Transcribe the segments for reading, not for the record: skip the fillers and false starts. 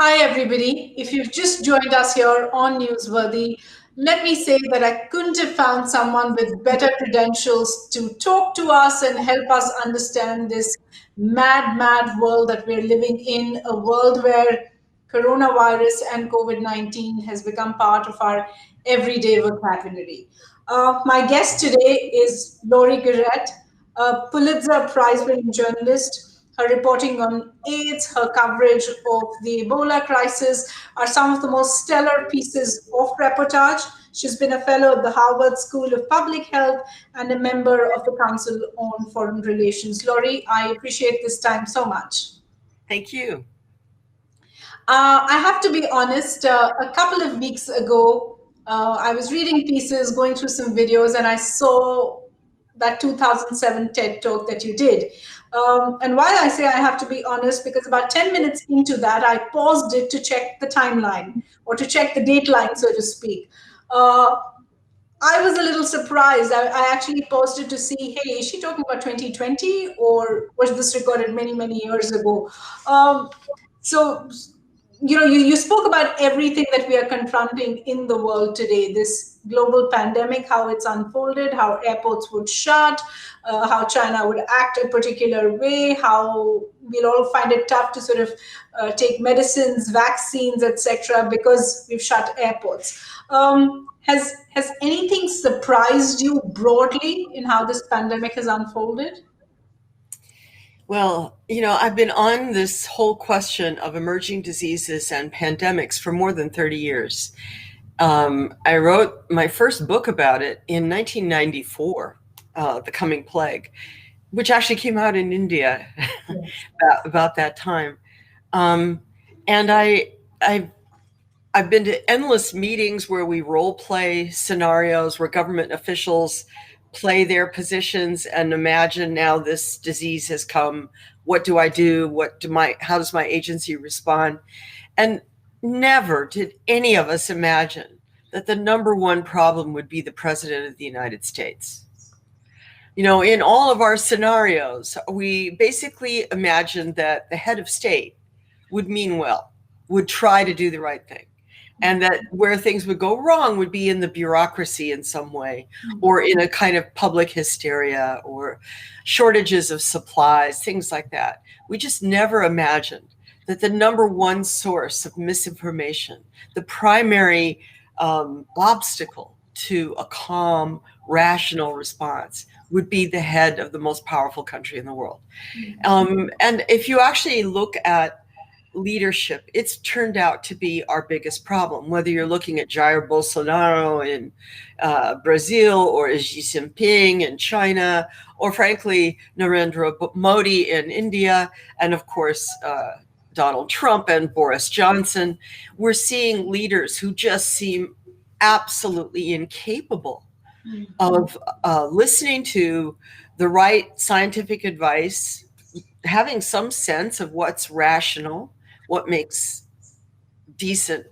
Hi, everybody. If you've just joined us here on Newsworthy, let me say that I couldn't have found someone with better credentials to talk to us and help us understand this mad, mad world that we're living in, a world where coronavirus and COVID-19 has become part of our everyday vocabulary. My guest today is Laurie Garrett, a Pulitzer Prize-winning journalist. Her reporting on AIDS, her coverage of the Ebola crisis are some of the most stellar pieces of reportage. She's been a fellow at the Harvard School of Public Health and a member of the Council on Foreign Relations. Laurie, I appreciate this time so much. Thank you. I have to be honest, a couple of weeks ago, I was reading pieces, going through some videos, and I saw that 2007 TED talk that you did. And why I say I have to be honest, because about 10 minutes into that, I paused it to check the timeline or to check the dateline, so to speak. Uh, I was a little surprised. I actually paused it to see, hey, is she talking about 2020 or was this recorded many, many years ago? So you spoke about everything that we are confronting in the world today, this global pandemic, how it's unfolded, how airports would shut, how China would act a particular way, how we'll all find it tough to sort of take medicines, vaccines, etc., because we've shut airports. Has anything surprised you broadly in how this pandemic has unfolded? Well, I've been on this whole question of emerging diseases and pandemics for more than 30 years. I wrote my first book about it in 1994, The Coming Plague, which actually came out in India about that time. And I've been to endless meetings where we role play scenarios where government officials play their positions and imagine now this disease has come. What do I do? How does my agency respond? And never did any of us imagine that the number one problem would be the president of the United States. In all of our scenarios, we basically imagined that the head of state would mean well, would try to do the right thing. And that where things would go wrong would be in the bureaucracy in some way, or in a kind of public hysteria or shortages of supplies, things like that. We just never imagined that the number one source of misinformation, the primary obstacle to a calm, rational response, would be the head of the most powerful country in the world. And if you actually look at leadership, it's turned out to be our biggest problem, whether you're looking at Jair Bolsonaro in Brazil or Xi Jinping in China, or frankly, Narendra Modi in India, and of course, Donald Trump and Boris Johnson. We're seeing leaders who just seem absolutely incapable of listening to the right scientific advice, having some sense of what's rational, what makes decent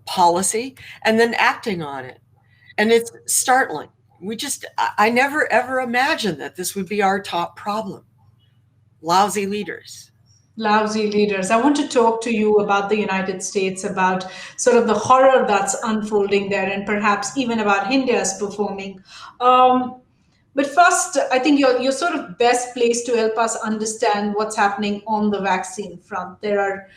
policy, and then acting on it. And it's startling. I never ever imagined that this would be our top problem. Lousy leaders. Lousy leaders. I want to talk to you about the United States, about sort of the horror that's unfolding there, and perhaps even about India's performing. But first, I think you're sort of best placed to help us understand what's happening on the vaccine front. There are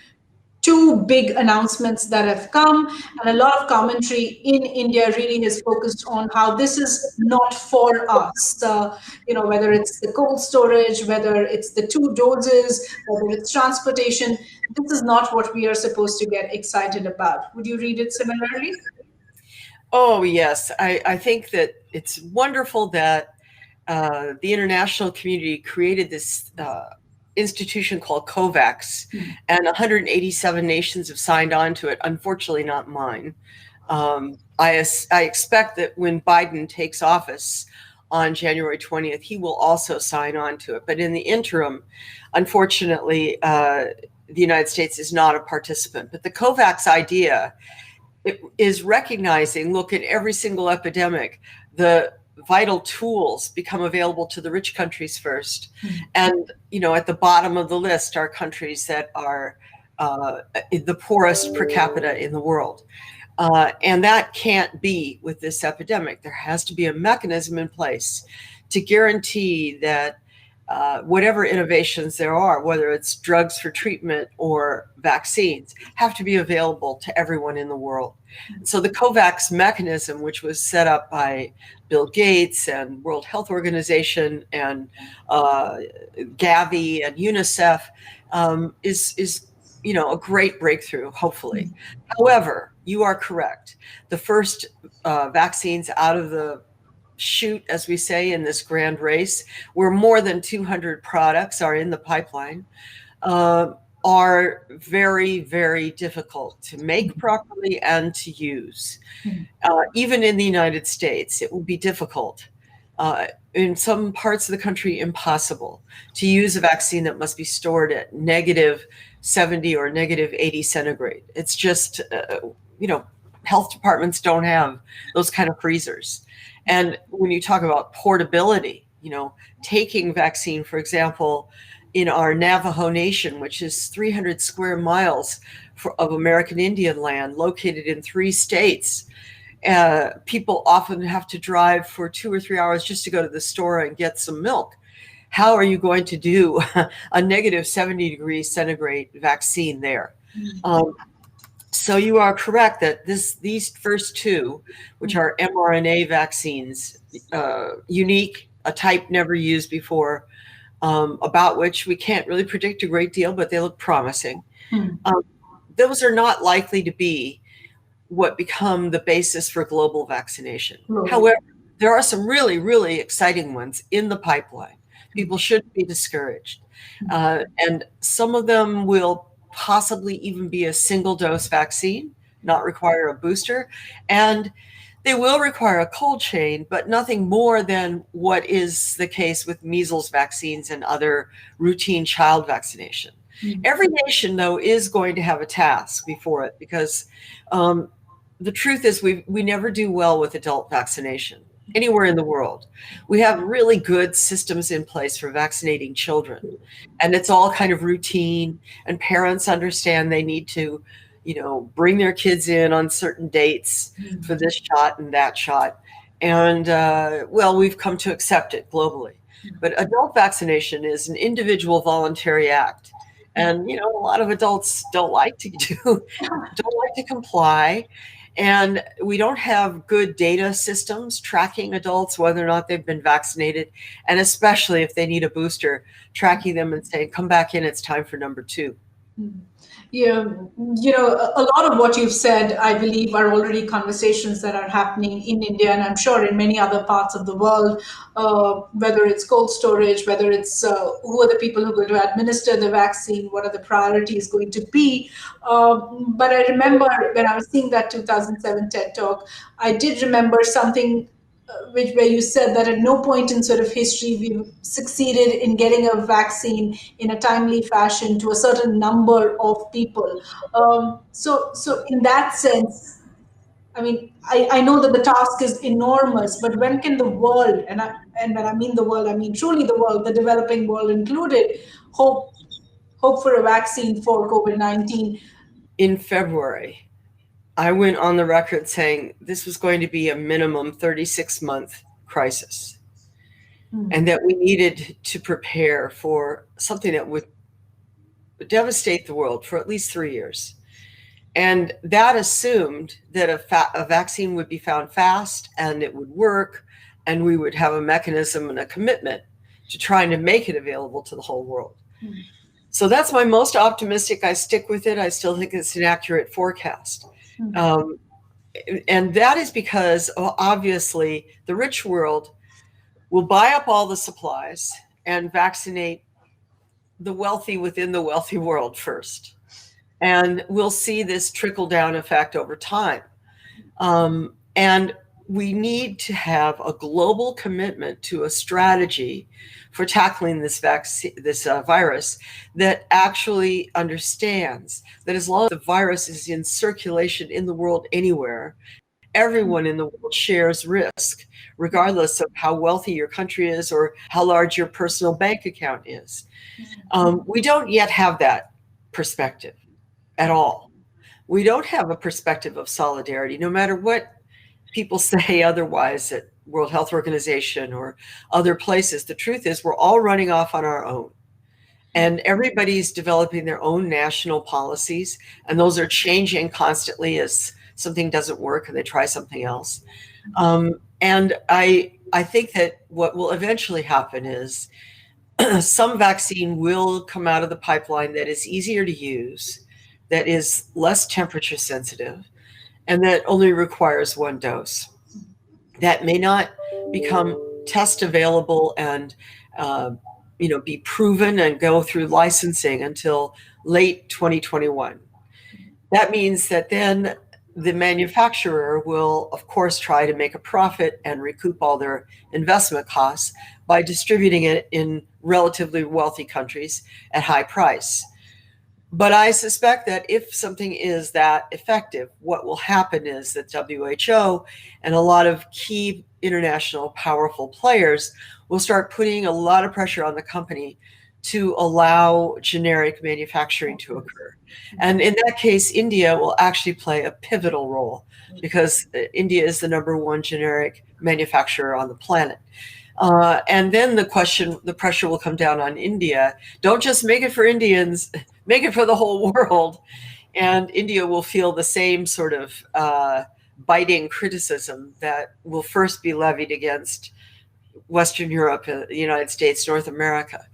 two big announcements that have come, and a lot of commentary in India really is focused on how this is not for us. Whether it's the cold storage, whether it's the two doses, whether it's transportation, this is not what we are supposed to get excited about. Would you read it similarly? Oh, yes. I think that it's wonderful that the international community created this institution called COVAX, and 187 nations have signed on to it. Unfortunately, not mine. I expect that when Biden takes office on January 20th, he will also sign on to it. But in the interim, unfortunately, the United States is not a participant. But the COVAX idea is recognizing, look, in every single epidemic, the vital tools become available to the rich countries first. And, at the bottom of the list are countries that are the poorest per capita in the world. And that can't be with this epidemic. There has to be a mechanism in place to guarantee that whatever innovations there are, whether it's drugs for treatment or vaccines, have to be available to everyone in the world. So the COVAX mechanism, which was set up by Bill Gates and World Health Organization and Gavi and UNICEF, is a great breakthrough, hopefully. However, you are correct. The first vaccines out of the chute, as we say, in this grand race, where more than 200 products are in the pipeline, are very, very difficult to make properly and to use. Even in the United States, it will be difficult. In some parts of the country, impossible to use a vaccine that must be stored at -70 or -80 centigrade. It's just, health departments don't have those kind of freezers. And when you talk about portability, taking vaccine, for example, in our Navajo Nation, which is 300 square miles of American Indian land located in 3 states, people often have to drive for 2 or 3 hours just to go to the store and get some milk. How are you going to do a -70 degrees centigrade vaccine there? So you are correct that these first 2, which are mRNA vaccines, unique, a type never used before, about which we can't really predict a great deal, but they look promising. Those are not likely to be what become the basis for global vaccination. However, there are some really, really exciting ones in the pipeline. People shouldn't be discouraged. And some of them will possibly even be a single dose vaccine, not require a booster. And they will require a cold chain, but nothing more than what is the case with measles vaccines and other routine child vaccination. Every nation, though, is going to have a task before it, because the truth is we never do well with adult vaccination anywhere in the world. We have really good systems in place for vaccinating children, and it's all kind of routine, and parents understand they need to, bring their kids in on certain dates for this shot and that shot. And, we've come to accept it globally. But adult vaccination is an individual voluntary act. And, a lot of adults don't like to comply. And we don't have good data systems tracking adults, whether or not they've been vaccinated, and especially if they need a booster, tracking them and saying, come back in, it's time for number 2. Yeah, a lot of what you've said, I believe, are already conversations that are happening in India, and I'm sure in many other parts of the world, whether it's cold storage, whether it's who are the people who are going to administer the vaccine, what are the priorities going to be. But I remember when I was seeing that 2007 TED Talk, I did remember something where you said that at no point in sort of history we've succeeded in getting a vaccine in a timely fashion to a certain number of people. So in that sense, I mean, I know that the task is enormous, but when can the world, and when I mean the world, I mean truly the world, the developing world included, hope for a vaccine for COVID-19? In February, I went on the record saying this was going to be a minimum 36-month crisis, and that we needed to prepare for something that would devastate the world for at least 3 years. And that assumed that a vaccine would be found fast and it would work, and we would have a mechanism and a commitment to trying to make it available to the whole world. So that's my most optimistic. I stick with it. I still think it's an accurate forecast. And that is because obviously the rich world will buy up all the supplies and vaccinate the wealthy within the wealthy world first. And we'll see this trickle down effect over time. And we need to have a global commitment to a strategy for tackling this virus that actually understands that as long as the virus is in circulation in the world anywhere, everyone in the world shares risk, regardless of how wealthy your country is or how large your personal bank account is. We don't yet have that perspective. at all. We don't have a perspective of solidarity, no matter what people say otherwise at World Health Organization or other places. The truth is we're all running off on our own. And everybody's developing their own national policies, and those are changing constantly as something doesn't work and they try something else. And I think that what will eventually happen is some vaccine will come out of the pipeline that is easier to use, that is less temperature sensitive, and that only requires one dose. That may not become test available and be proven and go through licensing until late 2021. That means that then the manufacturer will, of course, try to make a profit and recoup all their investment costs by distributing it in relatively wealthy countries at high price. But I suspect that if something is that effective, what will happen is that WHO and a lot of key international powerful players will start putting a lot of pressure on the company to allow generic manufacturing to occur. And in that case, India will actually play a pivotal role because India is the #1 generic manufacturer on the planet. And then the pressure will come down on India. Don't just make it for Indians, make it for the whole world. And India will feel the same sort of biting criticism that will first be levied against Western Europe, the United States, North America.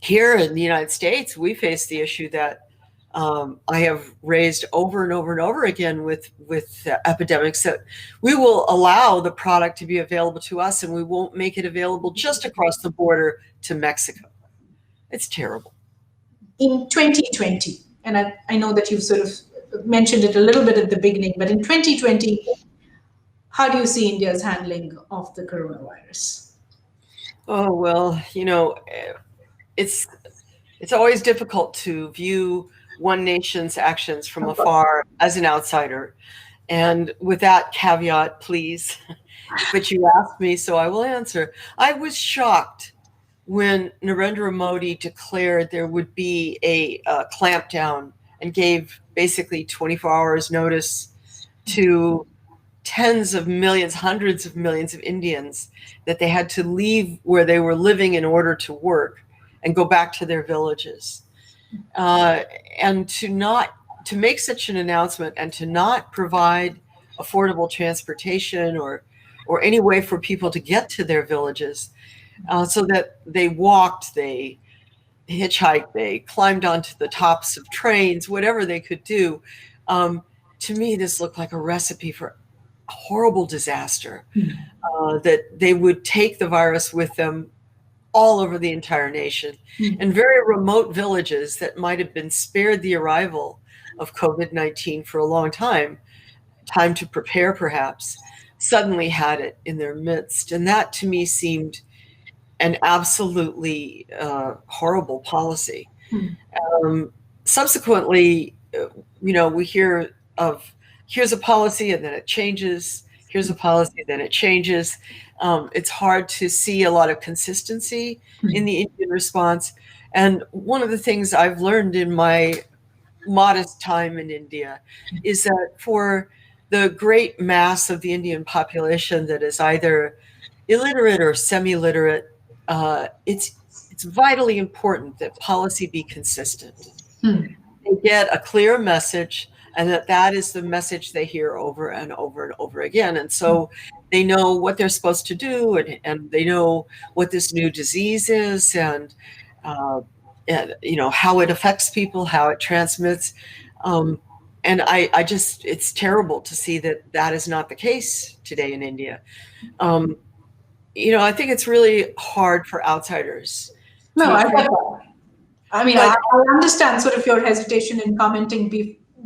Here in the United States, we face the issue that I have raised over and over and over again with epidemics, that we will allow the product to be available to us and we won't make it available just across the border to Mexico. It's terrible. In 2020, and I know that you've sort of mentioned it a little bit at the beginning, but in 2020, how do you see India's handling of the coronavirus? Oh, well, it's always difficult to view one nation's actions from afar as an outsider. And with that caveat, please, but you asked me, so I will answer. I was shocked when Narendra Modi declared there would be a clampdown and gave basically 24 hours notice to tens of millions, hundreds of millions of Indians that they had to leave where they were living in order to work and go back to their villages. And to make such an announcement and to not provide affordable transportation or any way for people to get to their villages, so that they walked, they hitchhiked, they climbed onto the tops of trains, whatever they could do. To me, this looked like a recipe for a horrible disaster, that they would take the virus with them all over the entire nation. And very remote villages that might have been spared the arrival of COVID-19 for a long time to prepare perhaps, suddenly had it in their midst. And that to me seemed an absolutely horrible policy. Subsequently, we hear of here's a policy and then it changes, here's a policy, then it changes. It's hard to see a lot of consistency in the Indian response. And one of the things I've learned in my modest time in India is that for the great mass of the Indian population that is either illiterate or semi-literate, it's vitally important that policy be consistent. They get a clear message, and that is the message they hear over and over and over again. And so they know what they're supposed to do, and they know what this new disease is, and how it affects people, how it transmits. And it's terrible to see that is not the case today in India. I think it's really hard for outsiders. No, I get that. I mean, I understand sort of your hesitation in commenting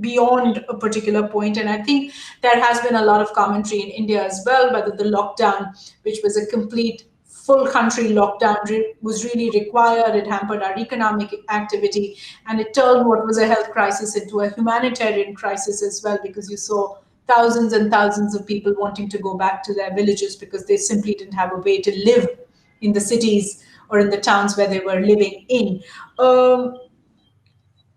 beyond a particular point. And I think there has been a lot of commentary in India as well, whether the lockdown, which was a complete full country lockdown, was really required. It hampered our economic activity, and it turned what was a health crisis into a humanitarian crisis as well, because you saw thousands and thousands of people wanting to go back to their villages because they simply didn't have a way to live in the cities or in the towns where they were living in.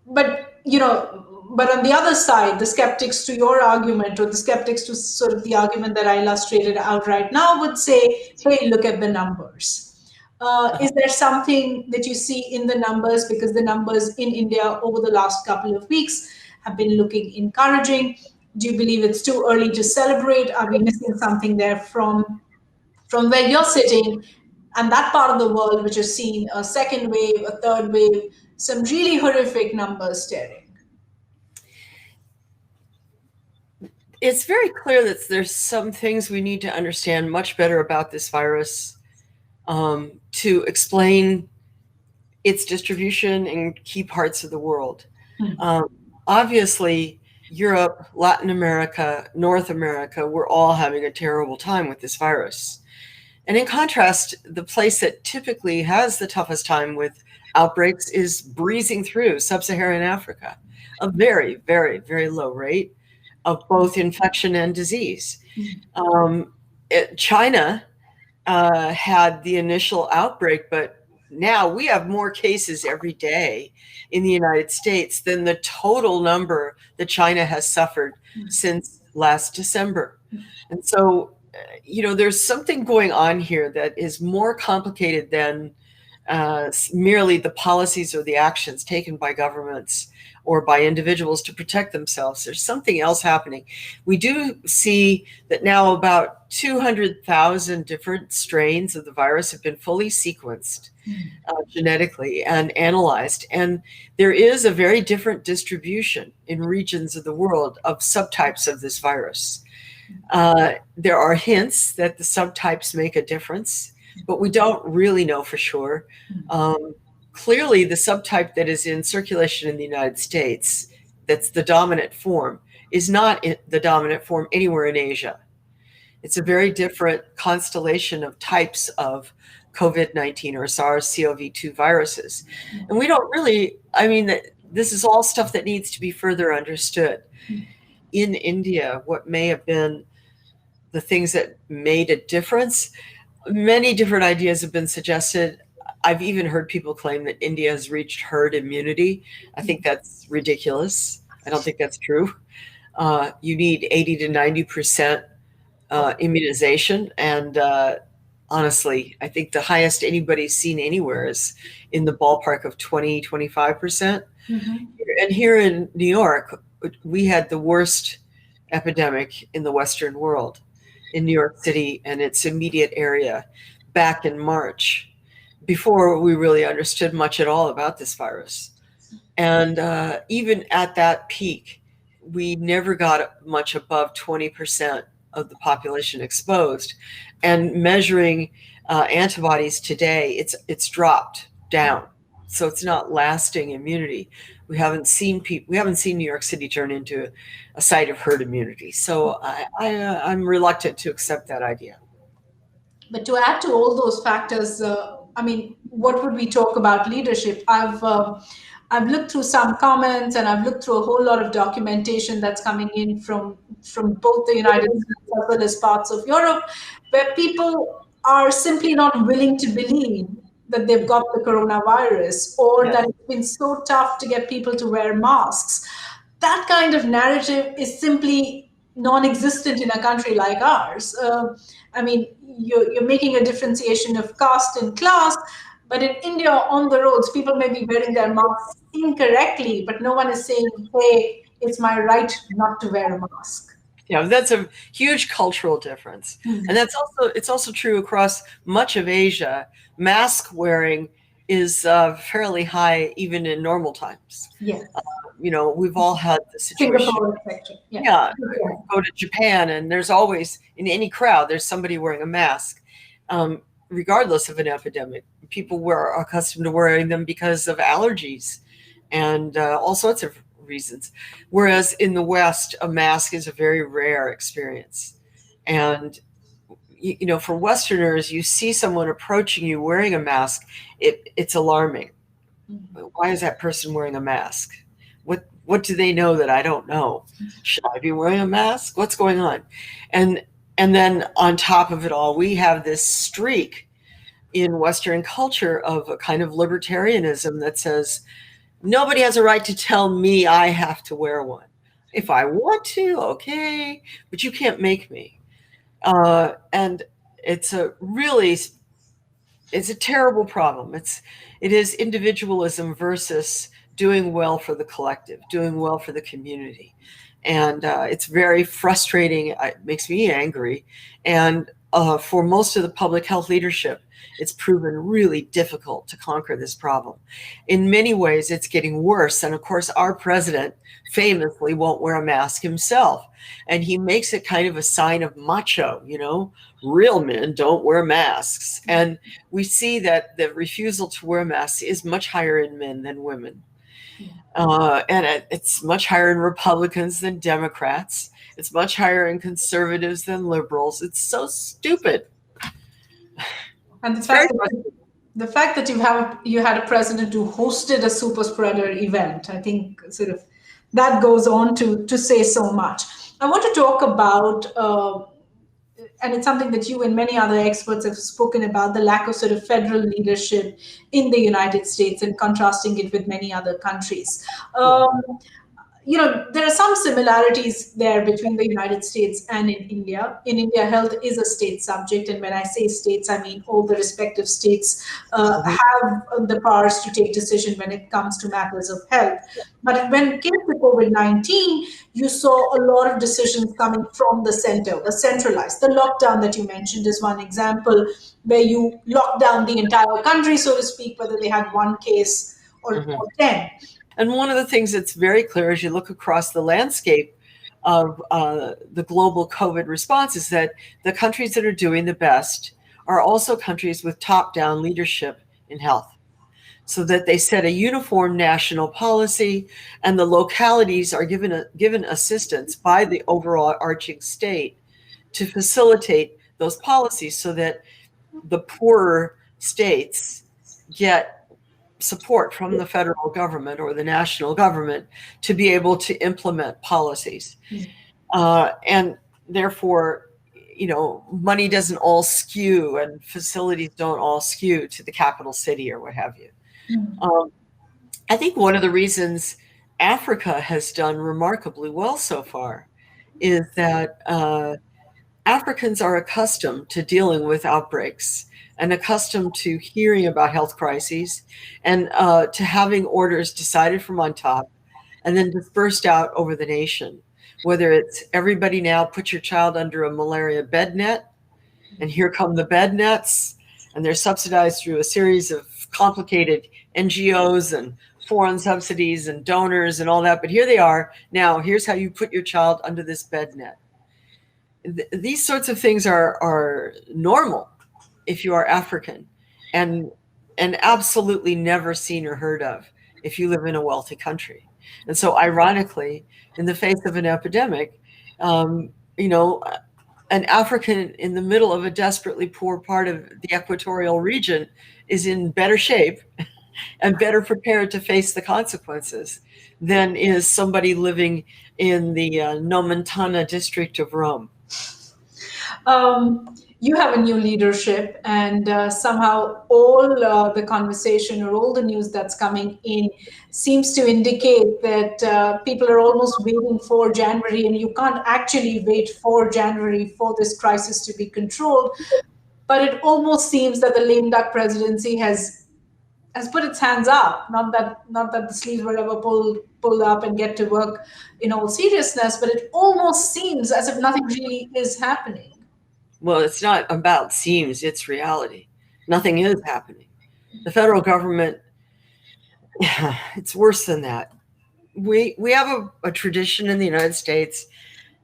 But but on the other side, the skeptics to your argument, or the skeptics to sort of the argument that I illustrated out right now, would say, hey, look at the numbers. Is there something that you see in the numbers? Because the numbers in India over the last couple of weeks have been looking encouraging. Do you believe it's too early to celebrate? Are we missing something there from where you're sitting and that part of the world which has seen a second wave, a third wave, some really horrific numbers staring? It's very clear that there's some things we need to understand much better about this virus to explain its distribution in key parts of the world. Obviously, Europe, Latin America, North America, we're all having a terrible time with this virus. And in contrast, the place that typically has the toughest time with outbreaks is breezing through sub-Saharan Africa, a very, very, very low rate of both infection and disease. China had the initial outbreak, but now we have more cases every day in the United States than the total number that China has suffered since last December. And so, there's something going on here that is more complicated than merely the policies or the actions taken by governments or by individuals to protect themselves. There's something else happening. We do see that now about 200,000 different strains of the virus have been fully sequenced genetically and analyzed. And there is a very different distribution in regions of the world of subtypes of this virus. There are hints that the subtypes make a difference, but we don't really know for sure. Clearly, the subtype that is in circulation in the United States, that's the dominant form, is not the dominant form anywhere in Asia. It's a very different constellation of types of COVID-19 or SARS-CoV-2 viruses. And we don't really, this is all stuff that needs to be further understood. In India, what may have been the things that made a difference, many different ideas have been suggested. I've even heard people claim that India has reached herd immunity. I think that's ridiculous. I don't think that's true. You need 80 to 90% immunization. And honestly, I think the highest anybody's seen anywhere is in the ballpark of 20, 25%. And here in New York, we had the worst epidemic in the Western world, in New York City and its immediate area, back in March, before we really understood much at all about this virus. And even at that peak, we never got much above 20% of the population exposed. And measuring antibodies today, it's dropped down. So it's not lasting immunity. We haven't seen New York City turn into a site of herd immunity. So I'm reluctant to accept that idea. But to add to all those factors, what would we talk about leadership? I've looked through some comments and I've looked through a whole lot of documentation that's coming in from both the United States as well as parts of Europe, where people are simply not willing to believe that they've got the coronavirus, or that it's been so tough to get people to wear masks. That kind of narrative is simply non-existent in a country like ours. You're making a differentiation of caste and class, but in India, on the roads, people may be wearing their masks incorrectly, but no one is saying, hey, it's my right not to wear a mask. Yeah, that's a huge cultural difference. And it's also true across much of Asia. Mask wearing is fairly high even in normal times. Yes. We've all had the situation. Go to Japan and there's always, in any crowd, there's somebody wearing a mask, regardless of an epidemic. People were accustomed to wearing them because of allergies and all sorts of reasons. Whereas in the West, a mask is a very rare experience. And for Westerners, you see someone approaching you wearing a mask, it's alarming. Why is that person wearing a mask? What do they know that I don't know? Should I be wearing a mask? What's going on? And then on top of it all, we have this streak in Western culture of a kind of libertarianism that says Nobody has a right to tell me I have to wear one. If I want to, okay, but you can't make me. And it's a really, it's a terrible problem. It is individualism versus doing well for the collective, doing well for the community, and it's very frustrating. It makes me angry, and for most of the public health leadership, it's proven really difficult to conquer this problem. In many ways, it's getting worse, and of course, our president famously won't wear a mask himself, and he makes it kind of a sign of macho, real men don't wear masks. And we see that the refusal to wear masks is much higher in men than women. And it's much higher in Republicans than Democrats. It's much higher in conservatives than liberals. It's so stupid. And It's very frustrating. the fact that you had a president who hosted a super spreader event, I think sort of that goes on to say so much. I want to talk about and it's something that you and many other experts have spoken about, the lack of sort of federal leadership in the United States and contrasting it with many other countries. Yeah. There are some similarities there between the United States and in India. In India, health is a state subject, and when I say states, I mean all the respective states Mhm. have the powers to take decision when it comes to matters of health. But when it came to COVID-19, you saw a lot of decisions coming from the center, was centralized. The lockdown that you mentioned is one example where you locked down the entire country, so to speak, whether they had one case or Mhm. 10. And one of the things that's very clear as you look across the landscape of the global COVID response is that the countries that are doing the best are also countries with top-down leadership in health, so that they set a uniform national policy, and the localities are given assistance by the overall arching state to facilitate those policies, so that the poorer states get support from the federal government or the national government to be able to implement policies. And therefore, money doesn't all skew and facilities don't all skew to the capital city or what have you. Um, I think one of the reasons Africa has done remarkably well so far is that Africans are accustomed to dealing with outbreaks and accustomed to hearing about health crises and to having orders decided from on top and then dispersed out over the nation. Whether it's everybody now put your child under a malaria bed net, and here come the bed nets, and they're subsidized through a series of complicated NGOs and foreign subsidies and donors and all that. But here they are. Now, here's how you put your child under this bed net. These sorts of things are normal if you are African, and absolutely never seen or heard of if you live in a wealthy country. And so, ironically, in the face of an epidemic, you know, an African in the middle of a desperately poor part of the equatorial region is in better shape and better prepared to face the consequences than is somebody living in the Nomentana district of Rome. You have a new leadership, and somehow all the conversation or all the news that's coming in seems to indicate that people are almost waiting for January, and you can't actually wait for January for this crisis to be controlled. But it almost seems that the lame duck presidency has put its hands up. Not that the sleeves will ever pull up and get to work in all seriousness, but it almost seems as if nothing really is happening. Well, it's not about seems, it's reality. Nothing is happening. The federal government, it's worse than that. We have a tradition in the United States.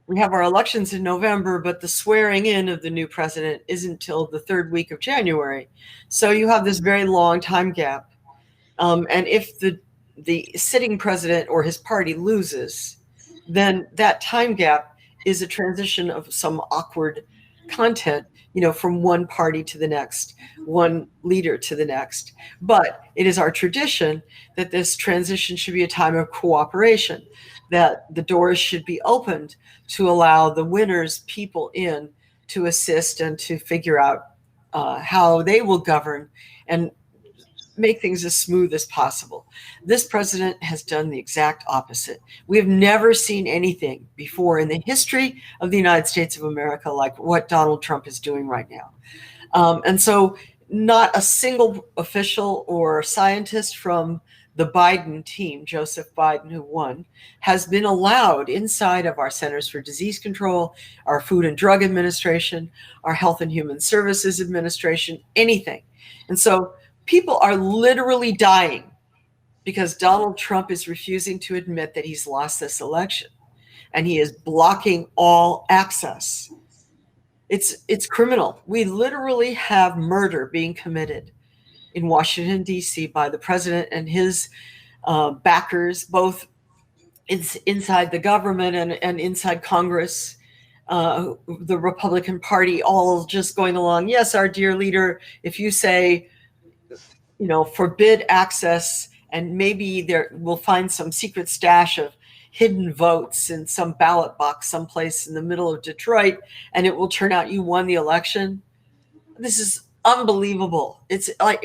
We have our elections in November, but the swearing in of the new president isn't till the third week of January. So you have this very long time gap. And if the sitting president or his party loses, then that time gap is a transition of some awkward content, from one party to the next, one leader to the next. But it is our tradition that this transition should be a time of cooperation, that the doors should be opened to allow the winners people in to assist and to figure out how they will govern and make things as smooth as possible. This president has done the exact opposite. We have never seen anything before in the history of the United States of America like what Donald Trump is doing right now. And so not a single official or scientist from the Biden team, Joseph Biden, who won, has been allowed inside of our Centers for Disease Control, our Food and Drug Administration, our Health and Human Services Administration, anything. And so people are literally dying because Donald Trump is refusing to admit that he's lost this election, and he is blocking all access. It's criminal. We literally have murder being committed in Washington, D.C. by the president and his backers, both inside the government and inside Congress, the Republican Party, all just going along. Yes, our dear leader, if you say, forbid access, and maybe we'll find some secret stash of hidden votes in some ballot box someplace in the middle of Detroit, and it will turn out you won the election. This is unbelievable. It's like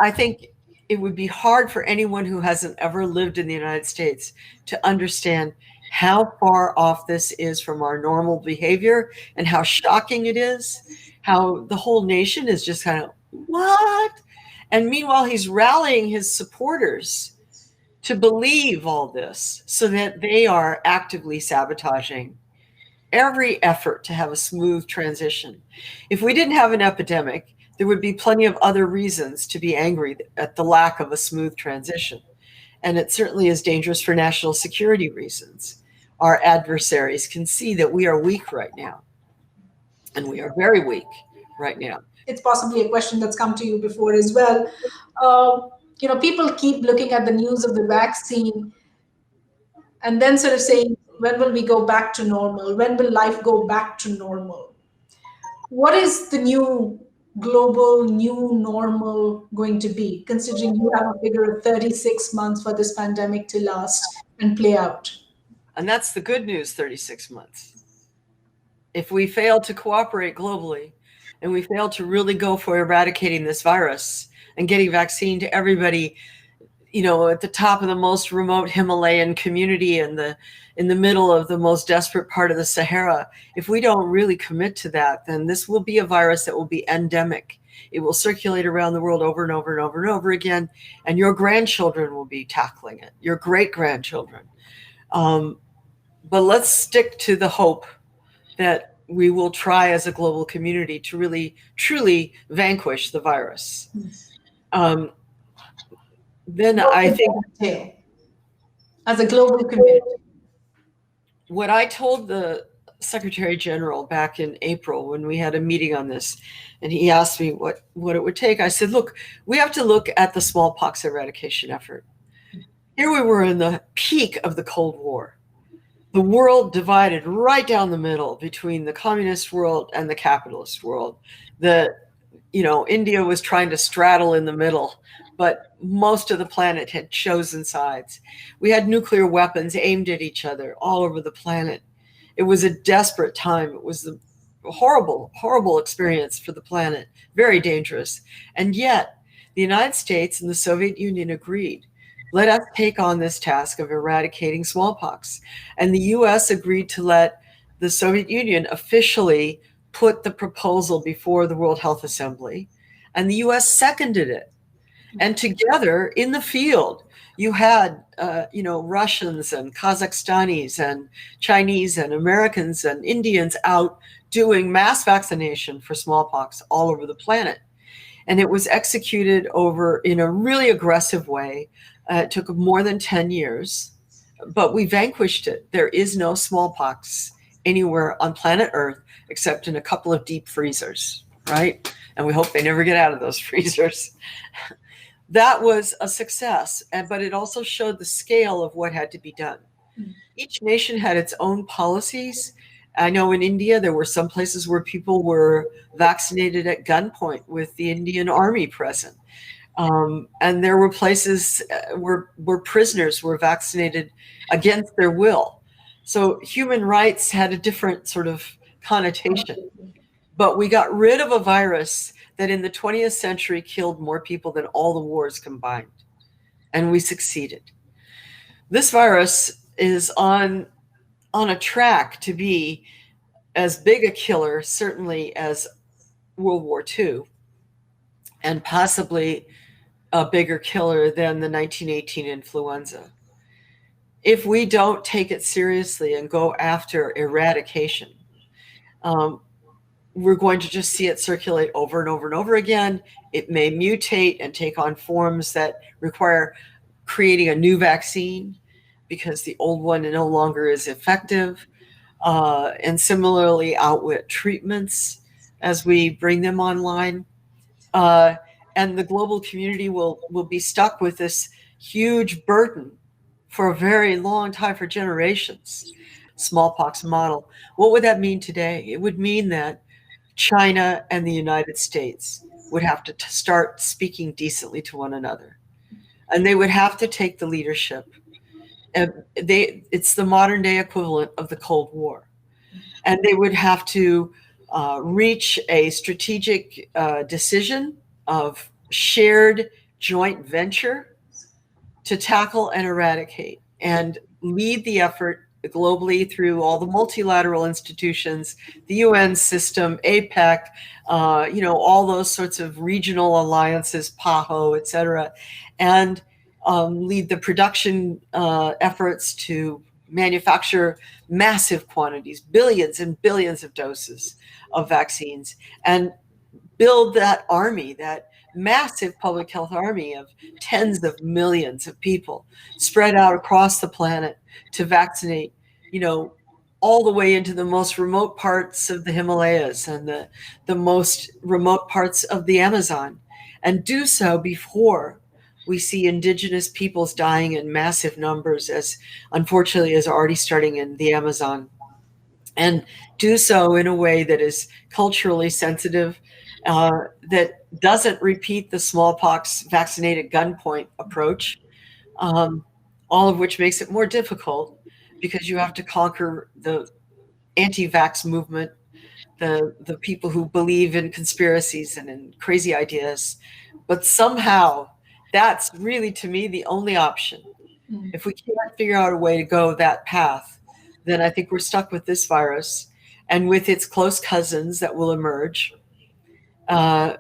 I think it would be hard for anyone who hasn't ever lived in the United States to understand how far off this is from our normal behavior and how shocking it is, how the whole nation is just kind of, what? And meanwhile, he's rallying his supporters to believe all this so that they are actively sabotaging every effort to have a smooth transition. If we didn't have an epidemic, there would be plenty of other reasons to be angry at the lack of a smooth transition. And it certainly is dangerous for national security reasons. Our adversaries can see that we are weak right now. And we are very weak right now. It's possibly a question that's come to you before as well. People keep looking at the news of the vaccine and then sort of saying, when will we go back to normal? When will life go back to normal? What is the new global new normal going to be, considering you have a figure of 36 months for this pandemic to last and play out? And that's the good news, 36 months. If we fail to cooperate globally and we fail to really go for eradicating this virus and getting vaccine to everybody, at the top of the most remote Himalayan community and in the middle of the most desperate part of the Sahara, if we don't really commit to that, then this will be a virus that will be endemic. It will circulate around the world over and over and over and over again, and your grandchildren will be tackling it, your great-grandchildren. But let's stick to the hope that we will try as a global community to really, truly vanquish the virus. Then I think, as a global community, what I told the Secretary General back in April when we had a meeting on this, and he asked me what it would take, I said, look, we have to look at the smallpox eradication effort. Here we were in the peak of the Cold War. The world divided right down the middle between the communist world and the capitalist world. India was trying to straddle in the middle, but most of the planet had chosen sides. We had nuclear weapons aimed at each other all over the planet. It was a desperate time. It was a horrible, horrible experience for the planet, very dangerous. And yet, the United States and the Soviet Union agreed. Let us take on this task of eradicating smallpox. And the US agreed to let the Soviet Union officially put the proposal before the World Health Assembly, and the US seconded it. And together in the field, you had, Russians and Kazakhstanis and Chinese and Americans and Indians out doing mass vaccination for smallpox all over the planet. And it was executed in a really aggressive way. It took more than 10 years, but we vanquished it. There is no smallpox anywhere on planet Earth except in a couple of deep freezers, right? And we hope they never get out of those freezers. That was a success, but it also showed the scale of what had to be done. Each nation had its own policies. I know in India, there were some places where people were vaccinated at gunpoint with the Indian army present. And there were places where prisoners were vaccinated against their will. So human rights had a different sort of connotation. But we got rid of a virus that in the 20th century killed more people than all the wars combined. And we succeeded. This virus is on a track to be as big a killer, certainly, as World War II, and possibly a bigger killer than the 1918 influenza. If we don't take it seriously and go after eradication, we're going to just see it circulate over and over and over again. It may mutate and take on forms that require creating a new vaccine because the old one no longer is effective, and similarly outwit treatments as we bring them online. And the global community will be stuck with this huge burden for a very long time, for generations. Smallpox model. What would that mean today? It would mean that China and the United States would have to start speaking decently to one another. And they would have to take the leadership. It's the modern day equivalent of the Cold War. And they would have to reach a strategic decision of shared joint venture to tackle and eradicate and lead the effort globally through all the multilateral institutions, the UN system, APEC, all those sorts of regional alliances, PAHO, et cetera, and lead the production efforts to manufacture massive quantities, billions and billions of doses of vaccines, and build that army, that massive public health army of tens of millions of people spread out across the planet to vaccinate, all the way into the most remote parts of the Himalayas and the most remote parts of the Amazon, and do so before we see indigenous peoples dying in massive numbers, as unfortunately is already starting in the Amazon, and do so in a way that is culturally sensitive, that doesn't repeat the smallpox vaccinated gunpoint approach, all of which makes it more difficult because you have to conquer the anti-vax movement, the people who believe in conspiracies and in crazy ideas. But somehow that's really, to me, the only option. If we can't figure out a way to go that path, then I think we're stuck with this virus and with its close cousins that will emerge. And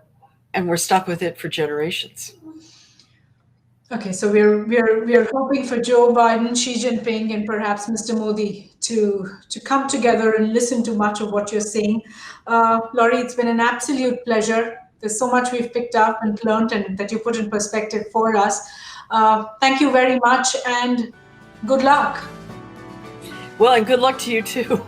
we're stuck with it for generations. Okay, so we're hoping for Joe Biden, Xi Jinping, and perhaps Mr. Modi to come together and listen to much of what you're saying. Laurie, it's been an absolute pleasure. There's so much we've picked up and learned, and that you put in perspective for us. Thank you very much, and good luck. Well, and good luck to you too.